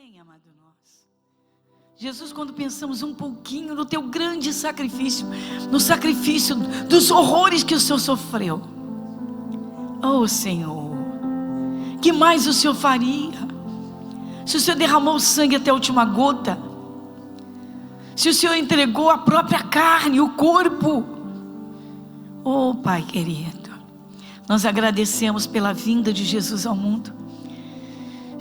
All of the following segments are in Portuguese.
bem, amado nosso. Jesus, quando pensamos um pouquinho no teu grande sacrifício, no sacrifício dos horrores que o Senhor sofreu, oh Senhor, que mais o Senhor faria? Se o Senhor derramou o sangue até a última gota, se o Senhor entregou a própria carne, o corpo, oh Pai querido, nós agradecemos pela vinda de Jesus ao mundo.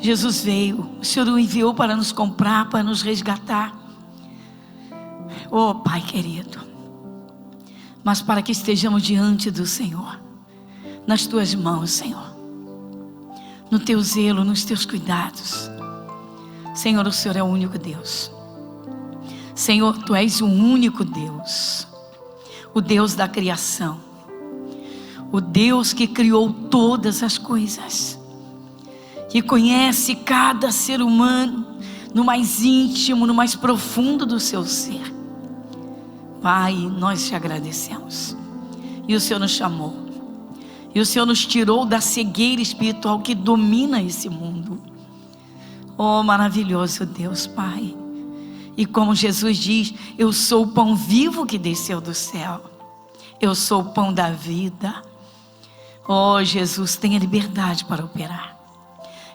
Jesus veio, o Senhor o enviou para nos comprar, para nos resgatar. Oh Pai querido, mas para que estejamos diante do Senhor, nas tuas mãos, Senhor, no teu zelo, nos teus cuidados. Senhor, o Senhor é o único Deus. Senhor, tu és o único Deus, o Deus da criação, o Deus que criou todas as coisas, que conhece cada ser humano no mais íntimo, no mais profundo do seu ser. Pai, nós te agradecemos. E o Senhor nos chamou, e o Senhor nos tirou da cegueira espiritual que domina esse mundo. Oh, maravilhoso Deus, Pai. E como Jesus diz, eu sou o pão vivo que desceu do céu, eu sou o pão da vida. Oh Jesus, tenha liberdade para operar.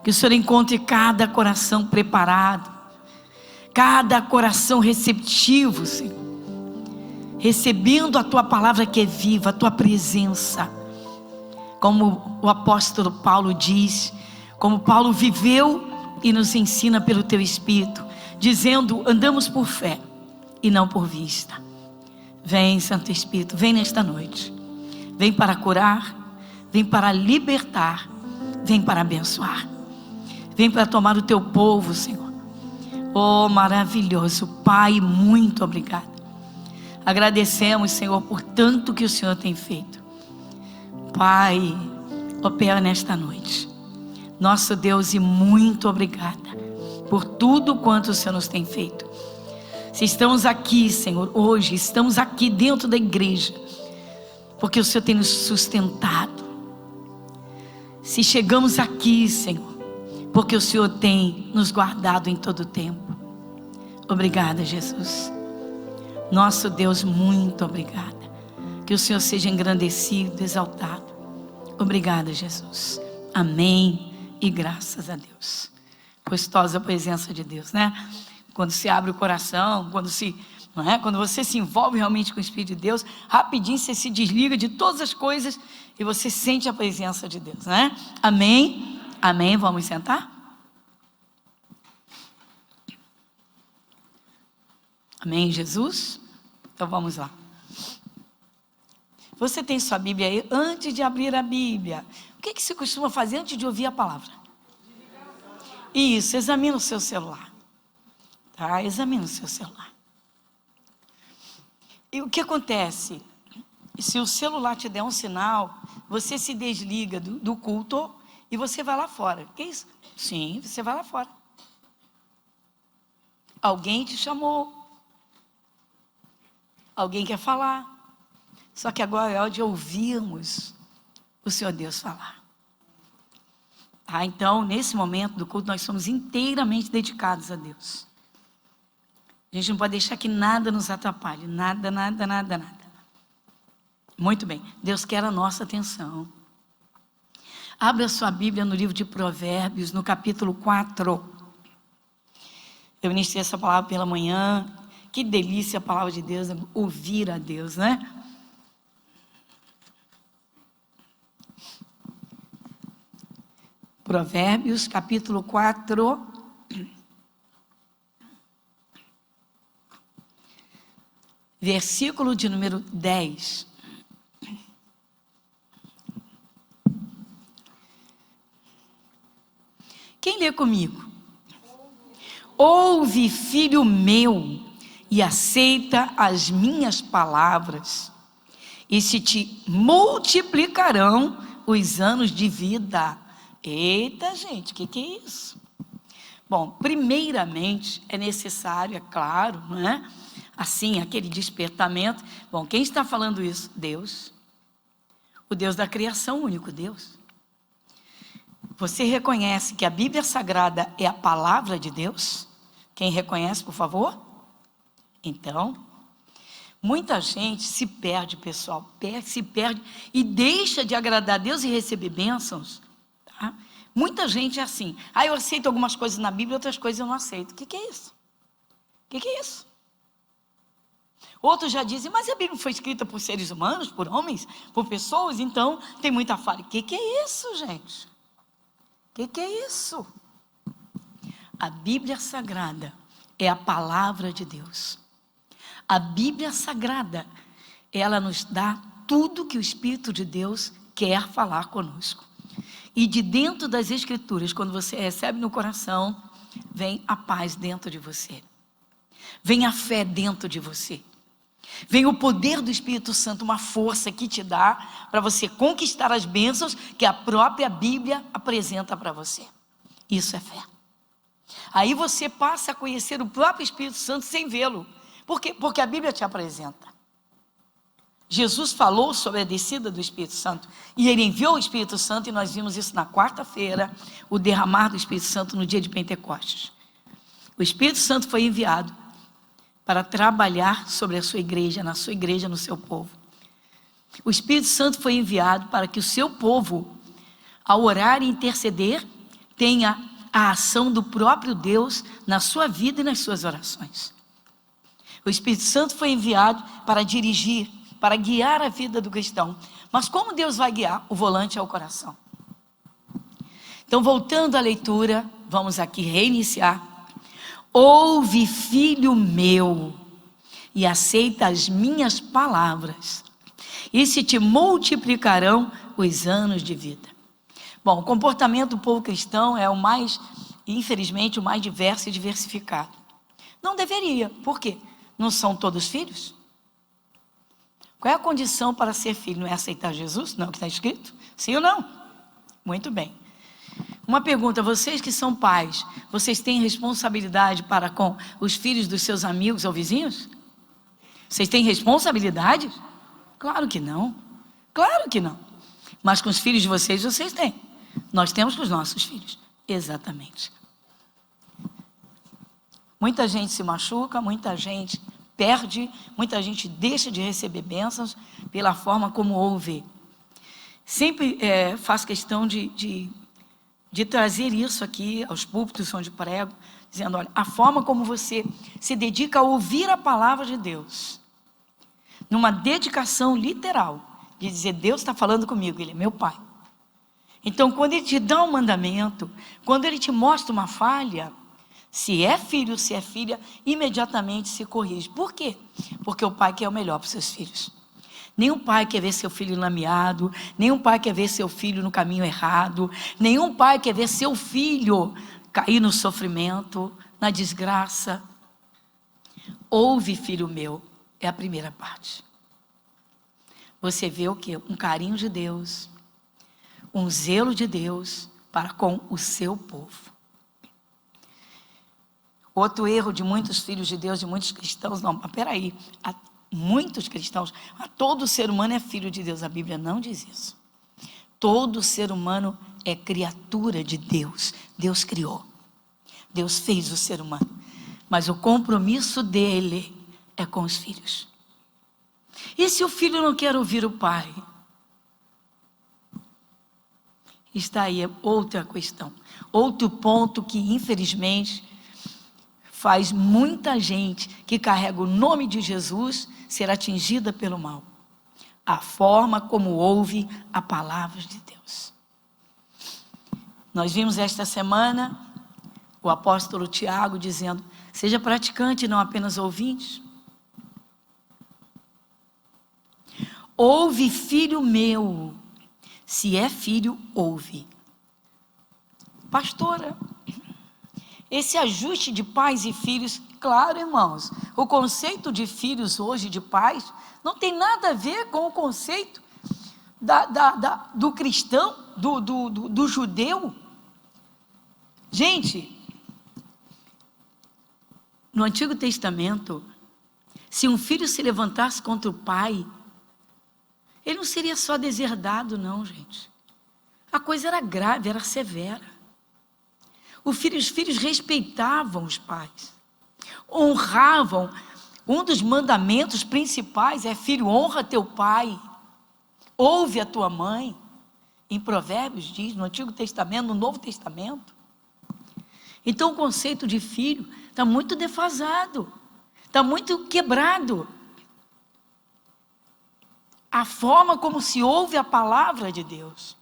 Que o Senhor encontre cada coração preparado, cada coração receptivo, Senhor, recebendo a tua palavra que é viva, a tua presença. Como o apóstolo Paulo diz, como Paulo viveu e nos ensina pelo teu Espírito, dizendo: andamos por fé e não por vista. Vem, Santo Espírito, vem nesta noite, vem para curar, vem para libertar, vem para abençoar, vem para tomar o teu povo, Senhor. Oh, maravilhoso Pai, muito obrigado. Agradecemos, Senhor, por tanto que o Senhor tem feito. Pai, opera nesta noite, nosso Deus, e muito obrigada por tudo quanto o Senhor nos tem feito. Se estamos aqui, Senhor, hoje, estamos aqui dentro da igreja, porque o Senhor tem nos sustentado. Se chegamos aqui, Senhor, porque o Senhor tem nos guardado em todo o tempo. Obrigada, Jesus. Nosso Deus, muito obrigada. Que o Senhor seja engrandecido, exaltado. Obrigada, Jesus. Amém e graças a Deus. Gostosa a presença de Deus, né? Quando se abre o coração, quando você se envolve realmente com o Espírito de Deus, rapidinho você se desliga de todas as coisas e você sente a presença de Deus, né? Amém? Amém? Vamos sentar? Amém, Jesus? Então vamos lá. Você tem sua Bíblia aí? Antes de abrir a Bíblia, o que se costuma fazer antes de ouvir a palavra? Isso, examina o seu celular. Tá? Examina o seu celular. E o que acontece? Se o celular te der um sinal, você se desliga do culto e você vai lá fora. Que isso? Sim, você vai lá fora. Alguém te chamou. Alguém quer falar. Só que agora é hora de ouvirmos o Senhor Deus falar. Tá? Então, nesse momento do culto, nós somos inteiramente dedicados a Deus. A gente não pode deixar que nada nos atrapalhe. Nada, nada, nada, nada. Muito bem. Deus quer a nossa atenção. Abra sua Bíblia no livro de Provérbios, no capítulo 4. Eu ministrei essa palavra pela manhã. Que delícia a palavra de Deus, ouvir a Deus, né? Provérbios, capítulo 4. Versículo de número 10. Quem lê comigo? Ouve, filho meu, e aceita as minhas palavras, e se te multiplicarão os anos de vida. Eita, gente, o que é isso? Bom, primeiramente é necessário, é claro, não é? Assim, aquele despertamento. Bom, quem está falando isso? Deus. O Deus da criação, o único Deus. Você reconhece que a Bíblia Sagrada é a palavra de Deus? Quem reconhece, por favor? Então, muita gente se perde, pessoal, se perde e deixa de agradar a Deus e receber bênçãos, tá? Muita gente é assim, eu aceito algumas coisas na Bíblia, outras coisas eu não aceito. O que é isso? O que é isso? Outros já dizem, mas a Bíblia foi escrita por seres humanos, por homens, por pessoas, então tem muita falha. O que é isso, gente? O que é isso? A Bíblia Sagrada é a palavra de Deus. A Bíblia Sagrada, ela nos dá tudo que o Espírito de Deus quer falar conosco. E de dentro das Escrituras, quando você recebe no coração, vem a paz dentro de você. Vem a fé dentro de você. Vem o poder do Espírito Santo, uma força que te dá para você conquistar as bênçãos que a própria Bíblia apresenta para você. Isso é fé. Aí você passa a conhecer o próprio Espírito Santo sem vê-lo. Por quê? Porque a Bíblia te apresenta. Jesus falou sobre a descida do Espírito Santo e ele enviou o Espírito Santo, e nós vimos isso na quarta-feira, o derramar do Espírito Santo no dia de Pentecostes. O Espírito Santo foi enviado para trabalhar sobre a sua igreja, na sua igreja, no seu povo. O Espírito Santo foi enviado para que o seu povo, ao orar e interceder, tenha a ação do próprio Deus na sua vida e nas suas orações. O Espírito Santo foi enviado para dirigir, para guiar a vida do cristão. Mas como Deus vai guiar? O volante é o coração. Então, voltando à leitura, vamos aqui reiniciar. Ouve, filho meu, e aceita as minhas palavras, e se te multiplicarão os anos de vida. Bom, o comportamento do povo cristão é o mais, infelizmente, o mais diverso e diversificado. Não deveria, por quê? Não são todos filhos? Qual é a condição para ser filho? Não é aceitar Jesus? Não, que está escrito? Sim ou não? Muito bem. Uma pergunta, vocês que são pais, vocês têm responsabilidade para com os filhos dos seus amigos ou vizinhos? Vocês têm responsabilidade? Claro que não. Claro que não. Mas com os filhos de vocês, vocês têm. Nós temos com os nossos filhos. Exatamente. Muita gente se machuca, muita gente perde, muita gente deixa de receber bênçãos pela forma como ouve. Sempre faço questão de trazer isso aqui aos púlpitos onde prego, dizendo, olha, a forma como você se dedica a ouvir a palavra de Deus, numa dedicação literal, de dizer, Deus está falando comigo, Ele é meu Pai. Então, quando Ele te dá um mandamento, quando Ele te mostra uma falha, se é filho, se é filha, imediatamente se corrige. Por quê? Porque o pai quer o melhor para os seus filhos. Nenhum pai quer ver seu filho lameado, nenhum pai quer ver seu filho no caminho errado, nenhum pai quer ver seu filho cair no sofrimento, na desgraça. Ouve, filho meu, é a primeira parte. Você vê o quê? Um carinho de Deus, um zelo de Deus para com o seu povo. Outro erro de muitos filhos de Deus, de muitos cristãos, não, mas peraí, muitos cristãos, todo ser humano é filho de Deus, a Bíblia não diz isso. Todo ser humano é criatura de Deus, Deus criou, Deus fez o ser humano, mas o compromisso dele é com os filhos. E se o filho não quer ouvir o pai? Está aí outra questão, outro ponto que infelizmente faz muita gente que carrega o nome de Jesus ser atingida pelo mal. A forma como ouve a palavra de Deus. Nós vimos esta semana o apóstolo Tiago dizendo, seja praticante, não apenas ouvinte. Ouve, filho meu. Se é filho, ouve. Pastora, esse ajuste de pais e filhos, claro, irmãos, o conceito de filhos hoje, de pais, não tem nada a ver com o conceito do cristão, do judeu. Gente, no Antigo Testamento, se um filho se levantasse contra o pai, ele não seria só deserdado, não, gente. a coisa era grave, era severa. Os filhos respeitavam os pais, honravam. Um dos mandamentos principais é: filho, honra teu pai, ouve a tua mãe. Em Provérbios diz, no Antigo Testamento, no Novo Testamento. Então o conceito de filho está muito defasado, está muito quebrado. A forma como se ouve a palavra de Deus.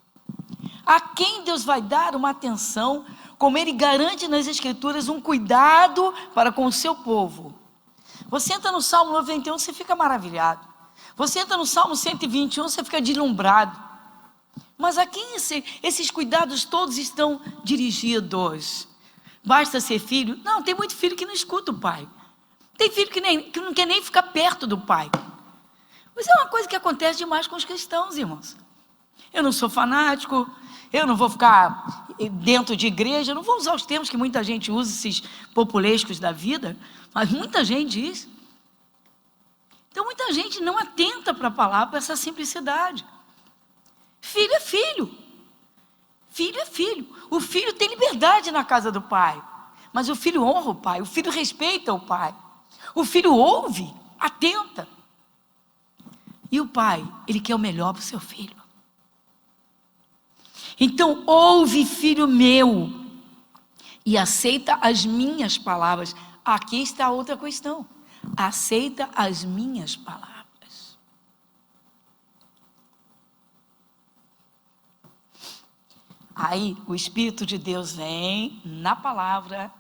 A quem Deus vai dar uma atenção, como Ele garante nas Escrituras um cuidado para com o seu povo. Você entra no Salmo 91, você fica maravilhado. Você entra no Salmo 121, você fica deslumbrado. Mas a quem esses cuidados todos estão dirigidos? Basta ser filho? Não, tem muito filho que não escuta o pai. Tem filho que não quer nem ficar perto do pai. Mas é uma coisa que acontece demais com os cristãos, irmãos. Eu não sou fanático, eu não vou ficar dentro de igreja, eu não vou usar os termos que muita gente usa, esses populescos da vida, mas muita gente diz. Então muita gente não atenta para a palavra, para essa simplicidade. Filho é filho. Filho é filho. O filho tem liberdade na casa do pai, mas o filho honra o pai, o filho respeita o pai. O filho ouve, atenta. E o pai, ele quer o melhor para o seu filho. Então, ouve, filho meu, e aceita as minhas palavras. Aqui está outra questão. Aceita as minhas palavras. Aí, o Espírito de Deus vem na palavra,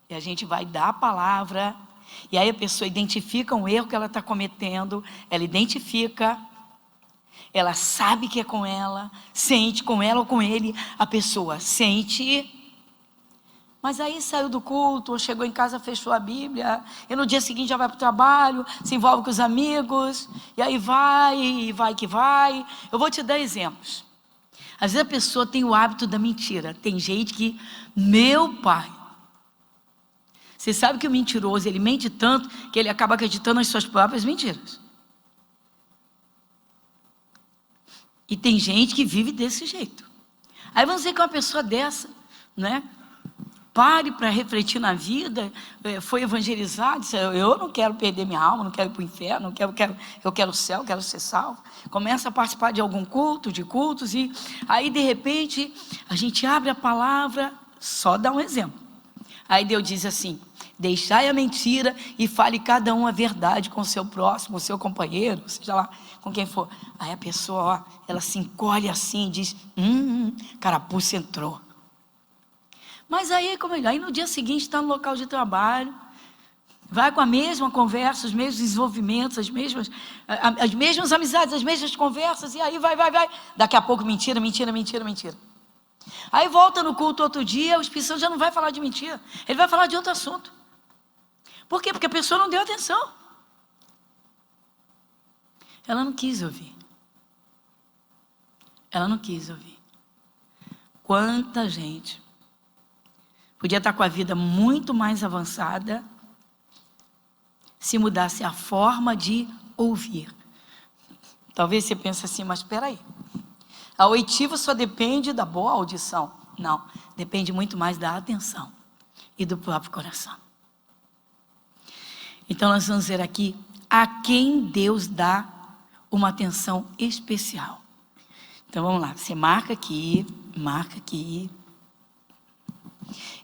e a gente vai dar a palavra, e aí a pessoa identifica um erro que ela está cometendo, ela identifica, ela sabe que é com ela, sente com ela ou com ele, a pessoa sente, mas aí saiu do culto, ou chegou em casa, fechou a Bíblia, e no dia seguinte já vai para o trabalho, se envolve com os amigos, e aí vai que vai. Eu vou te dar exemplos. Às vezes a pessoa tem o hábito da mentira. Tem gente que, meu pai, você sabe que o mentiroso, ele mente tanto, que ele acaba acreditando nas suas próprias mentiras. E tem gente que vive desse jeito. Aí vamos dizer que uma pessoa dessa, né, pare para refletir na vida, foi evangelizado, disse: eu não quero perder minha alma, não quero ir para o inferno, eu quero o céu, quero ser salvo. Começa a participar de algum culto, de cultos, e aí de repente a gente abre a palavra, só dá um exemplo. Aí Deus diz assim: deixai a mentira e fale cada um a verdade com o seu próximo, o seu companheiro, seja lá com quem for. Aí a pessoa, ó, ela se encolhe assim e diz: carapuça entrou. Mas aí no dia seguinte está no local de trabalho, vai com a mesma conversa, os mesmos desenvolvimentos, as mesmas amizades, as mesmas conversas, e aí vai. Daqui a pouco mentira. Aí volta no culto outro dia, o Espírito Santo já não vai falar de mentira, ele vai falar de outro assunto. Por quê? Porque a pessoa não deu atenção. Ela não quis ouvir. Quanta gente podia estar com a vida muito mais avançada se mudasse a forma de ouvir. Talvez você pense assim: mas espera aí, a oitiva só depende da boa audição. Não, depende muito mais da atenção e do próprio coração. Então nós vamos ver aqui a quem Deus dá uma atenção especial. Então vamos lá, você marca aqui,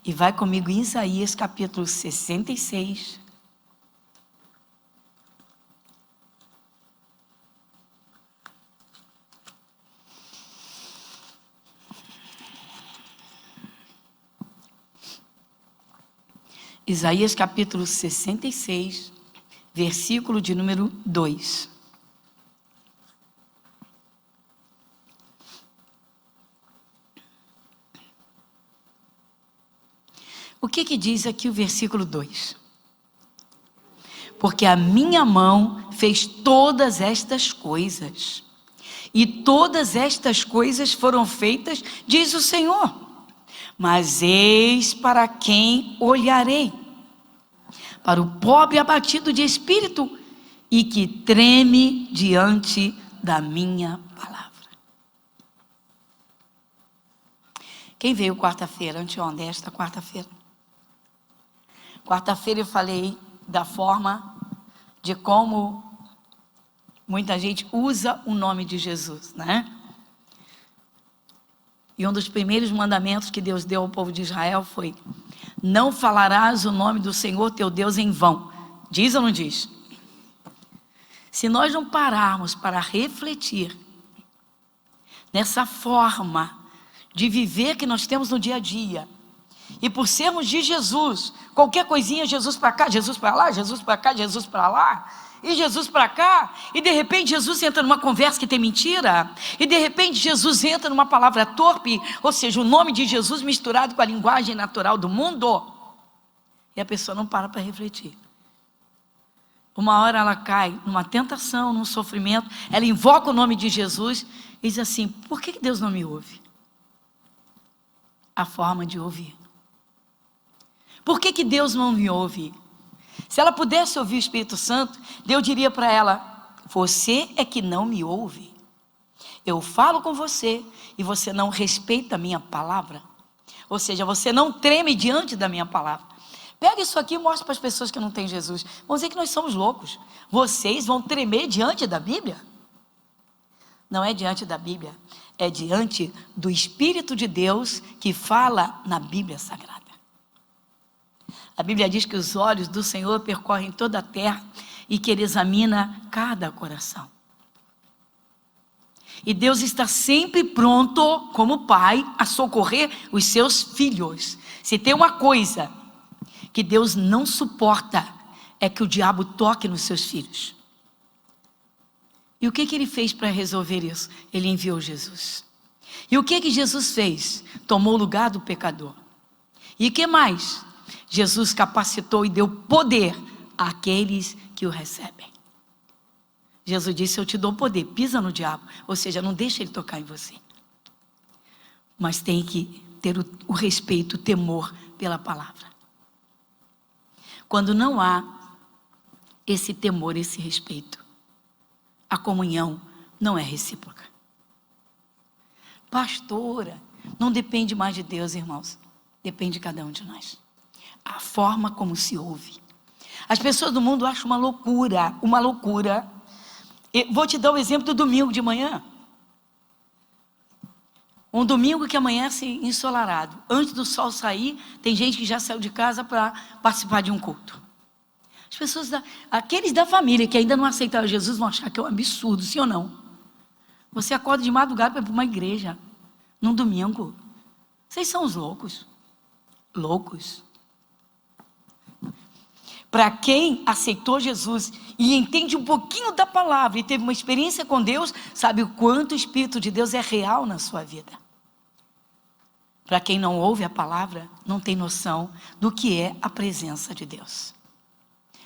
e vai comigo em Isaías capítulo 66. Isaías capítulo 66, versículo de número 2. O que diz aqui o versículo 2? Porque a minha mão fez todas estas coisas, e todas estas coisas foram feitas, diz o Senhor. Mas eis para quem olharei: para o pobre abatido de espírito e que treme diante da minha palavra. Quem veio quarta-feira, anteontem, esta quarta-feira? Quarta-feira eu falei da forma de como muita gente usa o nome de Jesus, né? E um dos primeiros mandamentos que Deus deu ao povo de Israel foi: não falarás o nome do Senhor teu Deus em vão. Diz ou não diz? Se nós não pararmos para refletir nessa forma de viver que nós temos no dia a dia, e por sermos de Jesus, qualquer coisinha, Jesus para cá, Jesus para lá, Jesus para cá, Jesus para lá, e Jesus para cá, e de repente Jesus entra numa conversa que tem mentira, e de repente Jesus entra numa palavra torpe, ou seja, o nome de Jesus misturado com a linguagem natural do mundo, e a pessoa não para refletir. Uma hora ela cai numa tentação, num sofrimento, ela invoca o nome de Jesus e diz assim: por que Deus não me ouve? A forma de ouvir. Por que Deus não me ouve? Se ela pudesse ouvir o Espírito Santo, Deus diria para ela: você é que não me ouve. Eu falo com você e você não respeita a minha palavra. Ou seja, você não treme diante da minha palavra. Pega isso aqui e mostra para as pessoas que não têm Jesus. Vão dizer que nós somos loucos. Vocês vão tremer diante da Bíblia? Não é diante da Bíblia, é diante do Espírito de Deus que fala na Bíblia Sagrada. A Bíblia diz que os olhos do Senhor percorrem toda a terra e que Ele examina cada coração. E Deus está sempre pronto, como Pai, a socorrer os seus filhos. Se tem uma coisa que Deus não suporta, é que o diabo toque nos seus filhos. E o que Ele fez para resolver isso? Ele enviou Jesus. E o que Jesus fez? Tomou o lugar do pecador. E o que mais? Jesus capacitou e deu poder àqueles que o recebem. Jesus disse: eu te dou poder, pisa no diabo. Ou seja, não deixa ele tocar em você. Mas tem que ter o respeito, o temor pela palavra. Quando não há esse temor, esse respeito, a comunhão não é recíproca. Pastora, não depende mais de Deus, irmãos. Depende de cada um de nós. A forma como se ouve. As pessoas do mundo acham uma loucura, uma loucura. Eu vou te dar o exemplo do domingo de manhã. Um domingo que amanhece ensolarado. Antes do sol sair, tem gente que já saiu de casa para participar de um culto. As pessoas, aqueles da família que ainda não aceitaram Jesus, vão achar que é um absurdo, sim ou não? Você acorda de madrugada para ir para uma igreja, num domingo. Vocês são os loucos. Loucos. Para quem aceitou Jesus e entende um pouquinho da palavra e teve uma experiência com Deus, sabe o quanto o Espírito de Deus é real na sua vida. Para quem não ouve a palavra, não tem noção do que é a presença de Deus.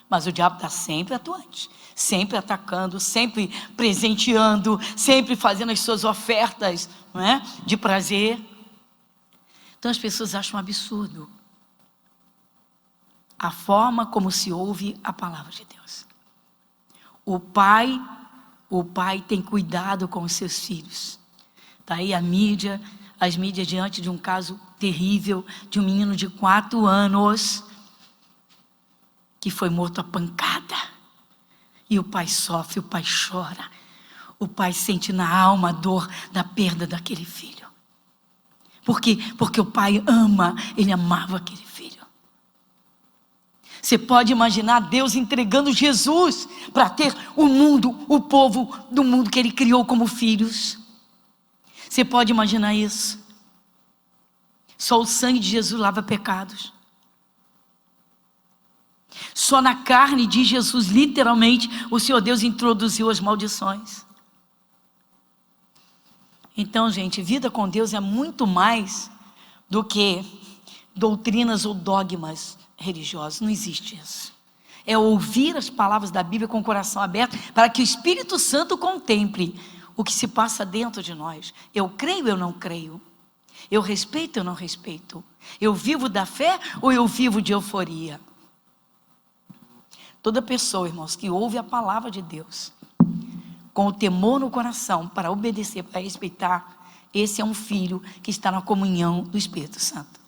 Mas o diabo está sempre atuante, sempre atacando, sempre presenteando, sempre fazendo as suas ofertas, não é? De prazer. Então as pessoas acham um absurdo a forma como se ouve a palavra de Deus. O pai tem cuidado com os seus filhos. Está aí as mídias diante de um caso terrível, de um menino de 4 anos, que foi morto a pancada. E o pai sofre, o pai chora. O pai sente na alma a dor da perda daquele filho. Por quê? Porque o pai ama, ele amava aquele filho. Você pode imaginar Deus entregando Jesus para ter o mundo, o povo do mundo que Ele criou como filhos? Você pode imaginar isso? Só o sangue de Jesus lava pecados. Só na carne de Jesus, literalmente, o Senhor Deus introduziu as maldições. Então, gente, vida com Deus é muito mais do que doutrinas ou dogmas religiosos. Não existe isso. É ouvir as palavras da Bíblia com o coração aberto para que o Espírito Santo contemple o que se passa dentro de nós. Eu creio, eu não creio. Eu respeito, eu não respeito. Eu vivo da fé ou eu vivo de euforia? Toda pessoa, irmãos, que ouve a palavra de Deus com o temor no coração para obedecer, para respeitar, esse é um filho que está na comunhão do Espírito Santo.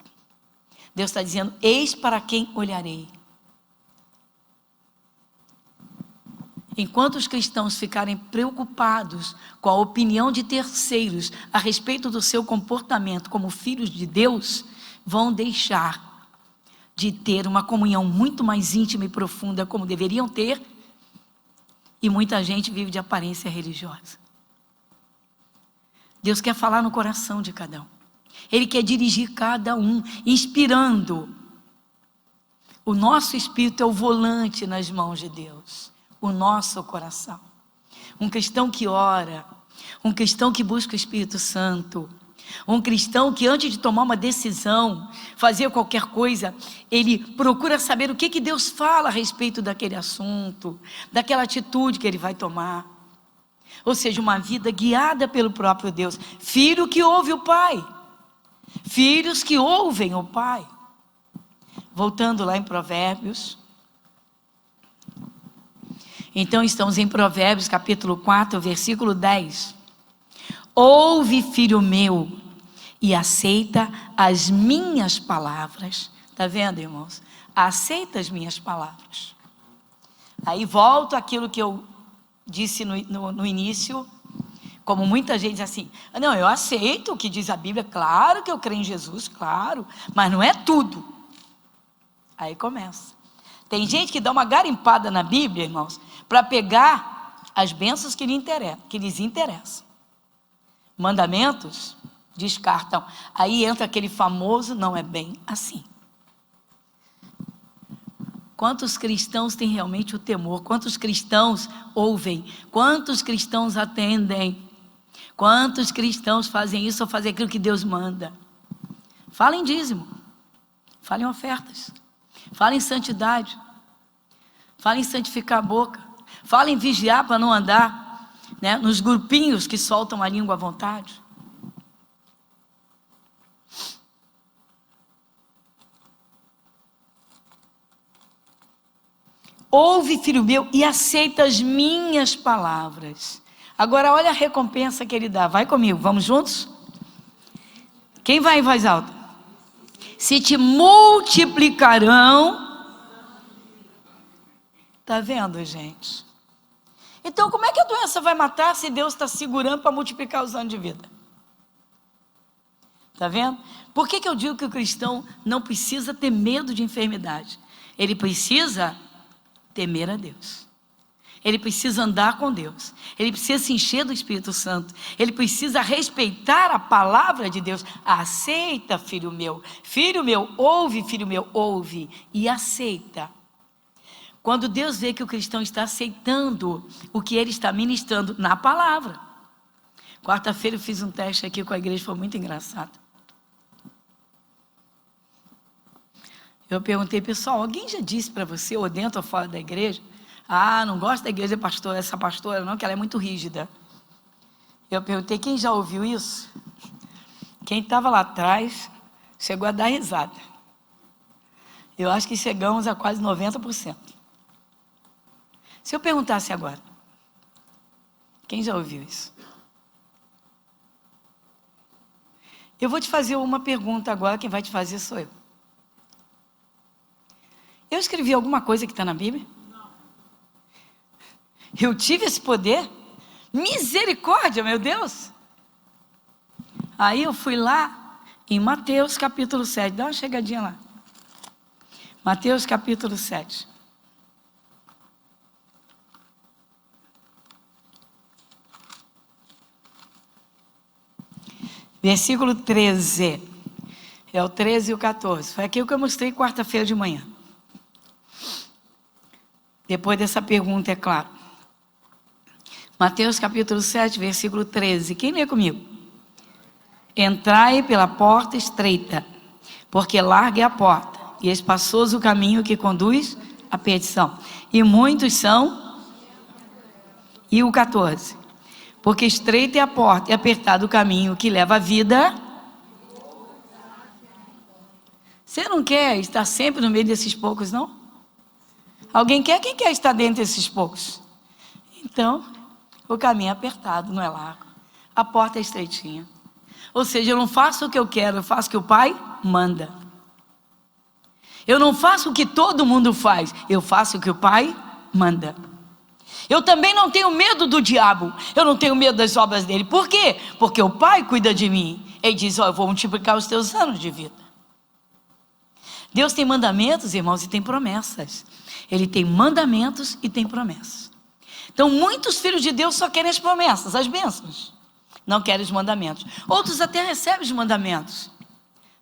Deus está dizendo: eis para quem olharei. Enquanto os cristãos ficarem preocupados com a opinião de terceiros a respeito do seu comportamento como filhos de Deus, vão deixar de ter uma comunhão muito mais íntima e profunda como deveriam ter, e muita gente vive de aparência religiosa. Deus quer falar no coração de cada um. Ele quer dirigir cada um, inspirando. O nosso espírito é o volante nas mãos de Deus. O nosso coração. Um cristão que ora, um cristão que busca o Espírito Santo, um cristão que antes de tomar uma decisão, fazer qualquer coisa, ele procura saber o que Deus fala a respeito daquele assunto, daquela atitude que ele vai tomar. Ou seja, uma vida guiada pelo próprio Deus. Filho que ouve o Pai. Filhos que ouvem o Pai. Voltando lá em Provérbios. Então estamos em Provérbios capítulo 4, versículo 10. Ouve, filho meu, e aceita as minhas palavras. Está vendo, irmãos? Aceita as minhas palavras. Aí volto àquilo que eu disse no início, como muita gente diz assim: não, eu aceito o que diz a Bíblia, claro que eu creio em Jesus, claro, mas não é tudo. Aí começa. Tem gente que dá uma garimpada na Bíblia, irmãos, para pegar as bênçãos que lhes interessam. Mandamentos, descartam. Aí entra aquele famoso: não é bem assim. Quantos cristãos têm realmente o temor? Quantos cristãos ouvem? Quantos cristãos atendem? Quantos cristãos fazem isso ou fazem aquilo que Deus manda? Fala em dízimo. Fala em ofertas. Fala em santidade. Fala em santificar a boca. Fala em vigiar para não andar, né, nos grupinhos que soltam a língua à vontade. Ouve, filho meu, e aceita as minhas palavras. Agora olha a recompensa que ele dá. Vai comigo, vamos juntos? Quem vai em voz alta? Se te multiplicarão. Está vendo, gente? Então como é que a doença vai matar se Deus está segurando para multiplicar os anos de vida? Está vendo? Por que eu digo que o cristão não precisa ter medo de enfermidade? Ele precisa temer a Deus. Ele precisa andar com Deus. Ele precisa se encher do Espírito Santo. Ele precisa respeitar a palavra de Deus. Aceita, filho meu. Filho meu, ouve, filho meu, ouve. E aceita. Quando Deus vê que o cristão está aceitando o que ele está ministrando na palavra. Quarta-feira eu fiz um teste aqui com a igreja, foi muito engraçado. Eu perguntei: pessoal, alguém já disse para você, ou dentro ou fora da igreja: ah, não gosto da igreja pastora, essa pastora não, que ela é muito rígida. Eu perguntei: quem já ouviu isso? Quem estava lá atrás chegou a dar risada. Eu acho que chegamos a quase 90%. Se eu perguntasse agora: quem já ouviu isso? Eu vou te fazer uma pergunta agora, quem vai te fazer sou eu. Eu escrevi alguma coisa que está na Bíblia? Não. Eu tive esse poder? Misericórdia, meu Deus! Aí eu fui lá em Mateus capítulo 7. Dá uma chegadinha lá. Mateus capítulo 7. Versículo 13. É o 13 e o 14. Foi aquilo que eu mostrei quarta-feira de manhã. Depois dessa pergunta, é claro. Mateus capítulo 7, versículo 13. Quem lê comigo? Entrai pela porta estreita, porque larga é a porta, e espaçoso o caminho que conduz à perdição. E muitos são. E o 14. Porque estreita é a porta e apertado o caminho que leva à vida. Você não quer estar sempre no meio desses poucos, não? Alguém quer? Quem quer estar dentro desses poucos? Então, o caminho é apertado, não é largo. A porta é estreitinha. Ou seja, eu não faço o que eu quero, eu faço o que o Pai manda. Eu não faço o que todo mundo faz, eu faço o que o Pai manda. Eu também não tenho medo do diabo, eu não tenho medo das obras dele. Por quê? Porque o Pai cuida de mim. Ele diz, eu vou multiplicar os teus anos de vida. Deus tem mandamentos, irmãos, e tem promessas. Ele tem mandamentos e tem promessas. Então muitos filhos de Deus só querem as promessas, as bênçãos. Não querem os mandamentos. Outros até recebem os mandamentos,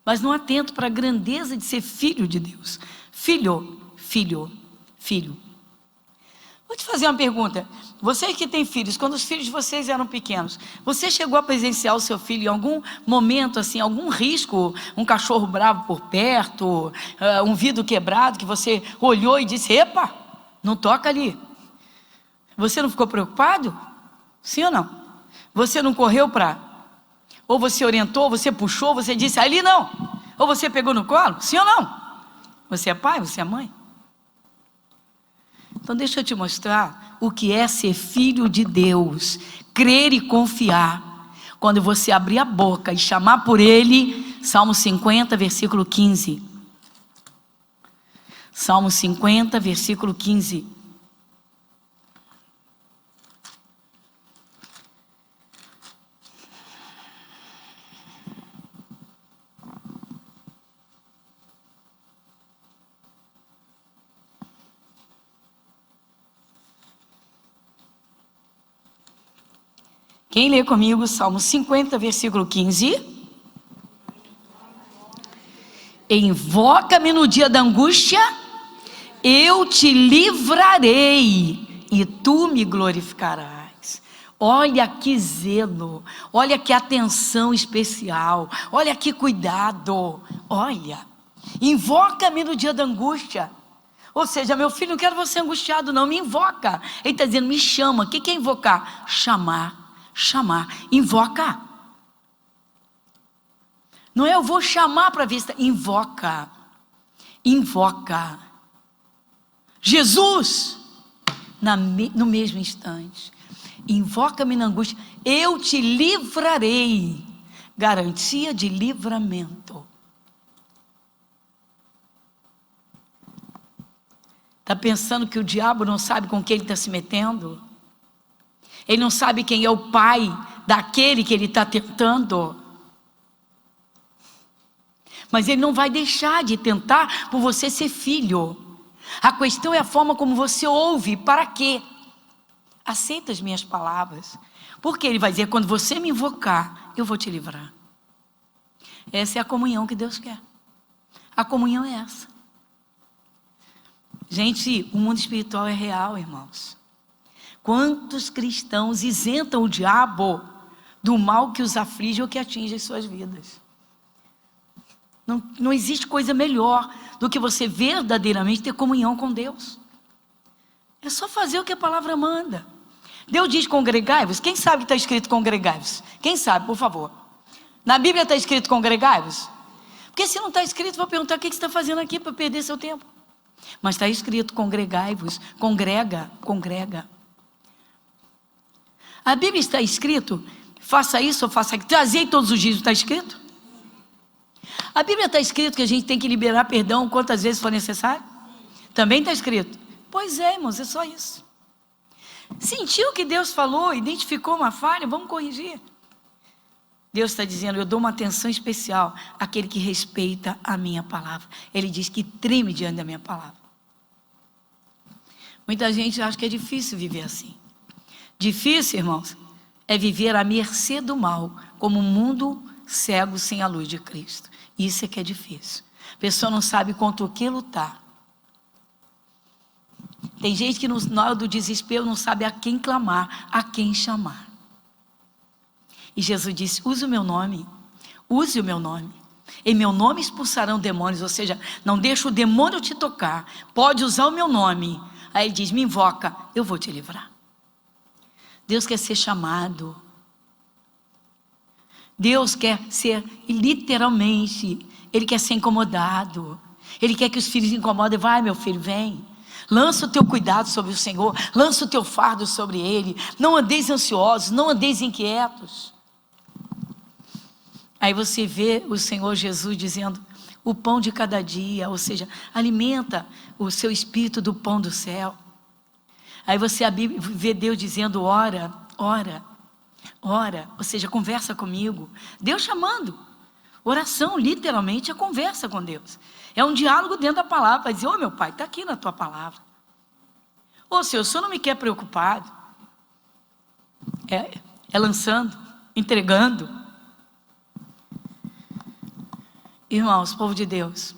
mas não atentam para a grandeza de ser filho de Deus. Filho. Vou te fazer uma pergunta. Vocês que têm filhos, quando os filhos de vocês eram pequenos, você chegou a presenciar o seu filho em algum momento, assim, algum risco, um cachorro bravo por perto, um vidro quebrado, que você olhou e disse, epa, não toca ali. Você não ficou preocupado? Sim ou não? Você não correu para... Ou você orientou, você puxou, você disse, ali não. Ou você pegou no colo? Sim ou não? Você é pai, você é mãe? Então deixa eu te mostrar o que é ser filho de Deus. Crer e confiar. Quando você abrir a boca e chamar por Ele. Salmo 50, versículo 15. Salmo 50, versículo 15. Quem lê comigo Salmo 50, versículo 15? Invoca-me no dia da angústia, eu te livrarei e tu me glorificarás. Olha que zelo, olha que atenção especial, olha que cuidado. Olha, invoca-me no dia da angústia. Ou seja, meu filho, não quero você angustiado não, me invoca. Ele está dizendo, me chama. O que é invocar? Chamar, invoca. Não é eu vou chamar para vista, invoca. Jesus, no mesmo instante, invoca-me na angústia, eu te livrarei. Garantia de livramento. Está pensando que o diabo não sabe com quem ele está se metendo? Ele não sabe quem é o pai daquele que ele está tentando. Mas ele não vai deixar de tentar por você ser filho. A questão é a forma como você ouve. Para quê? Aceita as minhas palavras. Porque ele vai dizer, quando você me invocar, eu vou te livrar. Essa é a comunhão que Deus quer. A comunhão é essa. Gente, o mundo espiritual é real, irmãos. Quantos cristãos isentam o diabo do mal que os aflige ou que atinge as suas vidas? Não existe coisa melhor do que você verdadeiramente ter comunhão com Deus. É só fazer o que a palavra manda. Deus diz congregai-vos. Quem sabe que está escrito congregai-vos? Quem sabe, por favor? Na Bíblia está escrito congregai-vos? Porque se não está escrito, vou perguntar o que você está fazendo aqui para perder seu tempo. Mas está escrito congregai-vos. Congrega. A Bíblia está escrito, faça isso ou faça aquilo. Trazei todos os dias, está escrito? A Bíblia está escrito que a gente tem que liberar perdão quantas vezes for necessário? Também está escrito. Pois é, irmãos, é só isso. Sentiu que Deus falou, identificou uma falha, vamos corrigir. Deus está dizendo, eu dou uma atenção especial àquele que respeita a minha palavra. Ele diz que treme diante da minha palavra. Muita gente acha que é difícil viver assim. Difícil, irmãos, é viver à mercê do mal, como um mundo cego sem a luz de Cristo. Isso é que é difícil. A pessoa não sabe contra o que lutar. Tem gente que na hora do desespero não sabe a quem clamar, a quem chamar. E Jesus disse, use o meu nome. Em meu nome expulsarão demônios, ou seja, não deixa o demônio te tocar. Pode usar o meu nome. Aí ele diz, me invoca, eu vou te livrar. Deus quer ser chamado. Deus quer ser, literalmente, Ele quer ser incomodado. Ele quer que os filhos incomodem. Vai, meu filho, vem. Lança o teu cuidado sobre o Senhor. Lança o teu fardo sobre Ele. Não andeis ansiosos, não andeis inquietos. Aí você vê o Senhor Jesus dizendo, o pão de cada dia, ou seja, alimenta o seu espírito do pão do céu. Aí você vê Deus dizendo, ora, ora, ora, ou seja, conversa comigo. Deus chamando. Oração, literalmente, é conversa com Deus. É um diálogo dentro da palavra, para dizer, meu Pai, está aqui na tua palavra. Senhor, o Senhor não me quer preocupado. É lançando, entregando. Irmãos, povo de Deus,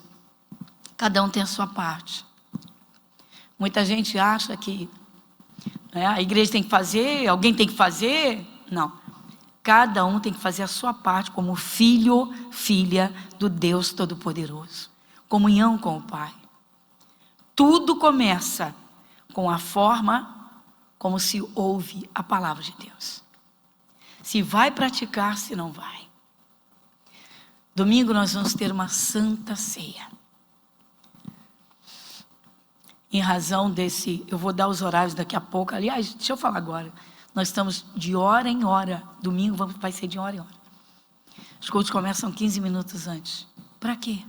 cada um tem a sua parte. Muita gente acha que a igreja tem que fazer, alguém tem que fazer. Não. Cada um tem que fazer a sua parte como filho, filha do Deus Todo-Poderoso. Comunhão com o Pai. Tudo começa com a forma como se ouve a palavra de Deus. Se vai praticar, se não vai. Domingo nós vamos ter uma santa ceia. Em razão desse, eu vou dar os horários daqui a pouco. Aliás, deixa eu falar agora. Nós estamos de hora em hora. Domingo vai ser de hora em hora. Os cultos começam 15 minutos antes. Para quê?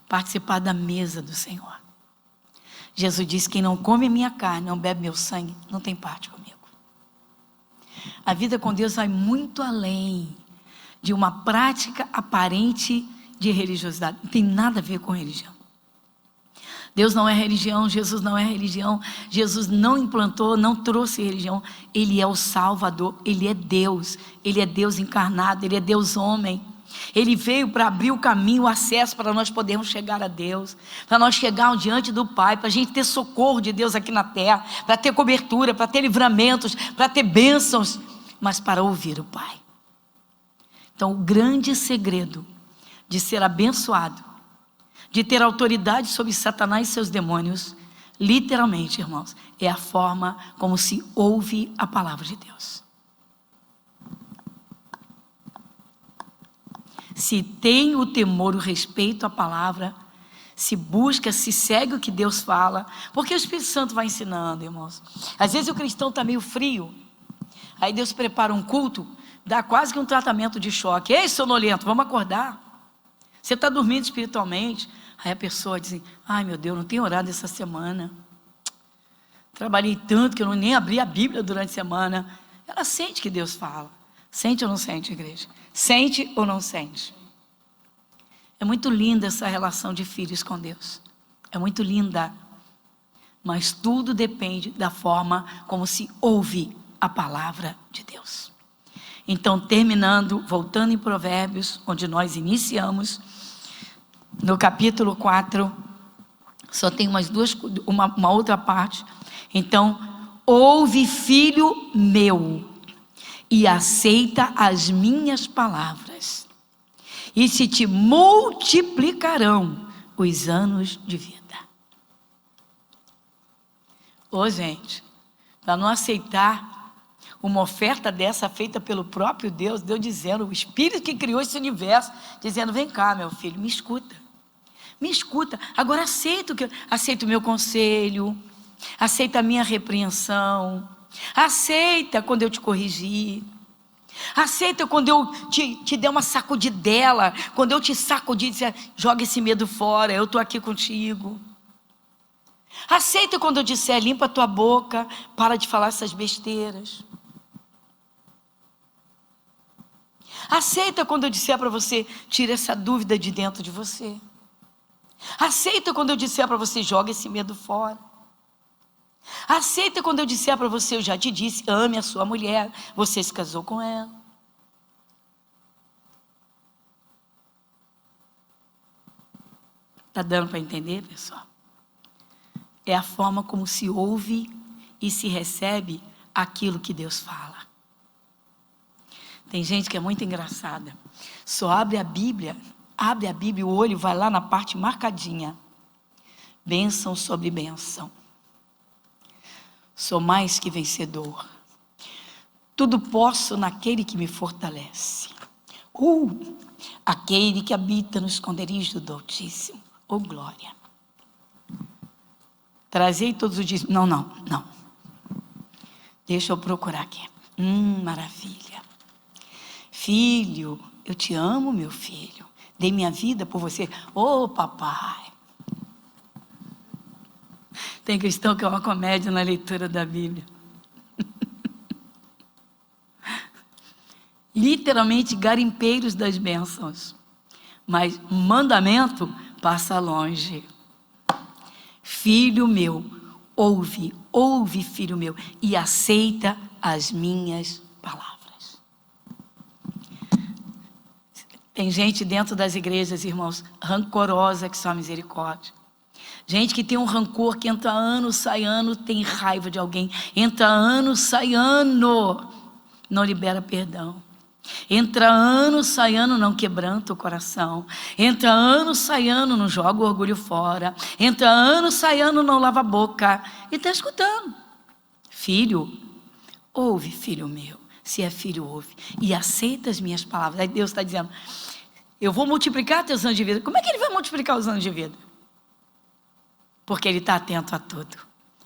Participar da mesa do Senhor. Jesus disse, quem não come minha carne, não bebe meu sangue, não tem parte comigo. A vida com Deus vai muito além de uma prática aparente de religiosidade. Não tem nada a ver com religião. Deus não é religião, Jesus não é religião, Jesus não implantou, não trouxe religião. Ele é o Salvador, Ele é Deus encarnado, Ele é Deus homem. Ele veio para abrir o caminho, o acesso para nós podermos chegar a Deus, para nós chegarmos diante do Pai, para a gente ter socorro de Deus aqui na terra, para ter cobertura, para ter livramentos, para ter bênçãos, mas para ouvir o Pai. Então o grande segredo de ser abençoado, de ter autoridade sobre Satanás e seus demônios, literalmente, irmãos, é a forma como se ouve a palavra de Deus. Se tem o temor, o respeito à palavra, se busca, se segue o que Deus fala, porque o Espírito Santo vai ensinando, irmãos. Às vezes o cristão está meio frio, aí Deus prepara um culto, dá quase que um tratamento de choque. Ei, sonolento, vamos acordar. Você está dormindo espiritualmente. Aí a pessoa diz, ai meu Deus, não tenho orado essa semana. Trabalhei tanto que eu nem abri a Bíblia durante a semana. Ela sente que Deus fala. Sente ou não sente, igreja? Sente ou não sente? É muito linda essa relação de filhos com Deus. É muito linda. Mas tudo depende da forma como se ouve a palavra de Deus. Então, terminando, voltando em Provérbios, onde nós iniciamos, no capítulo 4, só tem uma outra parte. Então, ouve, filho meu, e aceita as minhas palavras, e se te multiplicarão os anos de vida. Gente, para não aceitar uma oferta dessa feita pelo próprio Deus, Deus dizendo, o Espírito que criou esse universo, dizendo, vem cá meu filho, me escuta, agora aceita o meu conselho, aceita a minha repreensão, aceita quando eu te corrigir, aceita quando eu te der uma sacudidela, quando eu te sacudir, dizer, joga esse medo fora, eu estou aqui contigo. Aceita quando eu disser, limpa a tua boca, para de falar essas besteiras. Aceita quando eu disser para você, tira essa dúvida de dentro de você. Aceita quando eu disser para você, joga esse medo fora. Aceita quando eu disser para você, eu já te disse, ame a sua mulher, você se casou com ela. Está dando para entender, pessoal? É a forma como se ouve e se recebe aquilo que Deus fala. Tem gente que é muito engraçada. Só abre a Bíblia, o olho vai lá na parte marcadinha. Bênção sobre bênção. Sou mais que vencedor. Tudo posso naquele que me fortalece. Aquele que habita no esconderijo do Altíssimo. Glória. Trazei todos os dias. Não. Deixa eu procurar aqui. Maravilha. Filho, eu te amo, meu filho. Dei minha vida por você. Ô, papai. Tem cristão que é uma comédia na leitura da Bíblia. Literalmente garimpeiros das bênçãos. Mas mandamento passa longe. Filho meu, ouve, filho meu, e aceita as minhas palavras. Tem gente dentro das igrejas, irmãos, rancorosa que só misericórdia. Gente que tem um rancor que entra ano, sai ano, tem raiva de alguém. Entra ano, sai ano, não libera perdão. Entra ano, sai ano, não quebranta o coração. Entra ano, sai ano, não joga o orgulho fora. Entra ano, sai ano, não lava a boca. E está escutando. Filho, ouve, filho meu. Se é filho, ouve. E aceita as minhas palavras. Aí Deus está dizendo, eu vou multiplicar teus anos de vida. Como é que Ele vai multiplicar os anos de vida? Porque Ele está atento a tudo.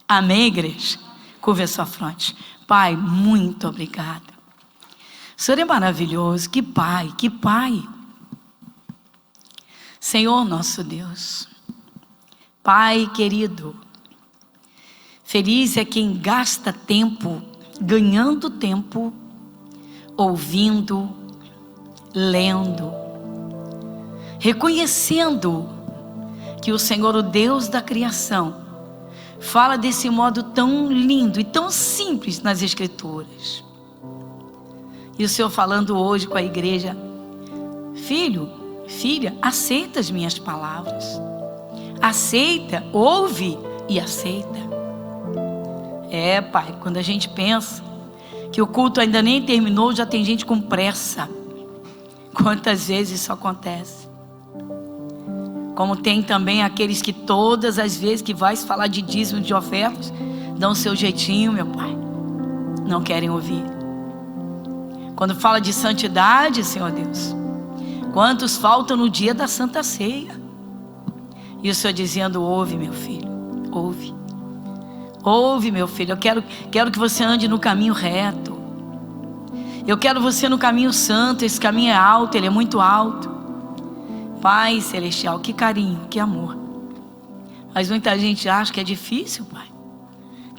Amém, igreja? Curva a sua fronte. Pai, muito obrigada. O Senhor é maravilhoso. Que Pai, que Pai. Senhor nosso Deus. Pai querido. Feliz é quem gasta tempo, ganhando tempo, ouvindo, lendo, reconhecendo que o Senhor, o Deus da criação, fala desse modo tão lindo e tão simples nas Escrituras. E o Senhor falando hoje com a igreja, filho, filha, aceita as minhas palavras. Aceita, ouve e aceita. É, Pai, quando a gente pensa que o culto ainda nem terminou, já tem gente com pressa. Quantas vezes isso acontece? Como tem também aqueles que todas as vezes que vai falar de dízimo, de ofertas, dão o seu jeitinho, meu Pai. Não querem ouvir. Quando fala de santidade, Senhor Deus, quantos faltam no dia da Santa Ceia? E o Senhor dizendo, ouve, meu filho, ouve. Ouve, meu filho, eu quero que você ande no caminho reto. Eu quero você no caminho santo. Esse caminho é alto, ele é muito alto. Pai celestial, que carinho, que amor. Mas muita gente acha que é difícil, Pai.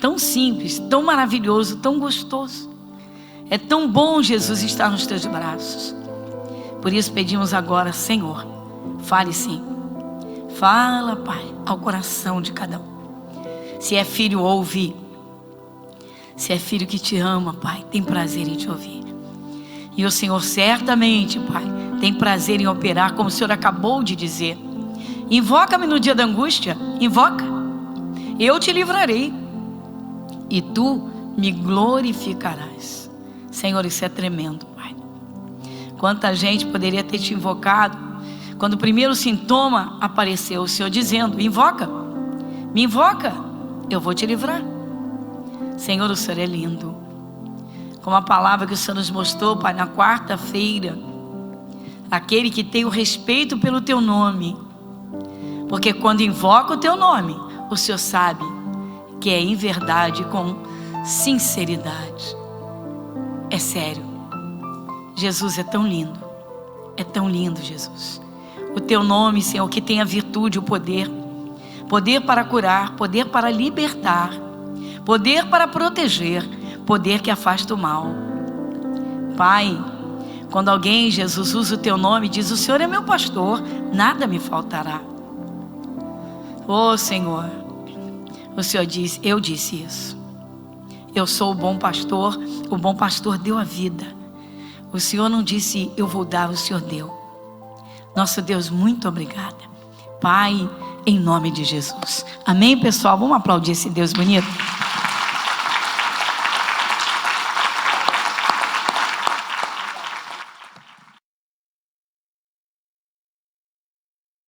Tão simples, tão maravilhoso, tão gostoso. É tão bom, Jesus, estar nos teus braços. Por isso pedimos agora, Senhor, fale sim. Fala, Pai, ao coração de cada um. Se é filho, ouve. Se é filho que te ama, Pai, tem prazer em te ouvir. E o Senhor certamente, Pai, tem prazer em operar, como o Senhor acabou de dizer. Invoca-me no dia da angústia, invoca. Eu te livrarei e tu me glorificarás. Senhor, isso é tremendo, Pai. Quanta gente poderia ter te invocado quando o primeiro sintoma apareceu, o Senhor dizendo, invoca, me invoca, eu vou te livrar. Senhor, o Senhor é lindo. Como a palavra que o Senhor nos mostrou, Pai, na quarta-feira, aquele que tem o respeito pelo teu nome, porque quando invoca o teu nome, o Senhor sabe que é em verdade, com sinceridade. É sério. Jesus é tão lindo, Jesus. O teu nome, Senhor, que tem a virtude, o poder para curar, poder para libertar, poder para proteger, poder que afasta o mal. Pai, quando alguém, Jesus, usa o teu nome, diz, o Senhor é meu pastor, nada me faltará. Oh, Senhor, o Senhor diz, eu disse isso. Eu sou o bom pastor deu a vida. O Senhor não disse, eu vou dar, o Senhor deu. Nosso Deus, muito obrigada. Pai, em nome de Jesus. Amém, pessoal? Vamos aplaudir esse Deus bonito?